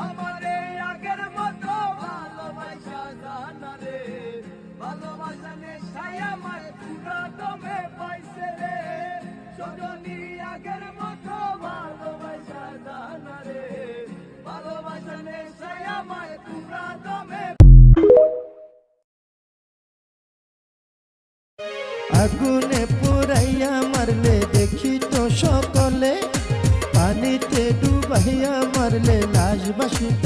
আমারে আগের মতো ভালোবাসা জানা রে, ভালোবাসা নেশায় আমায় পুরা দমে পাইছে রে, সজনী আগের মতো ভালোবাসা জানা রে, ভালোবাসা নেশায় আমায় পুরা দমে। আগুনে পুরাইয়া মারলে দেখি তো সকলে, পানিতে ডুবাইয়া মারলে লাশ বাসিত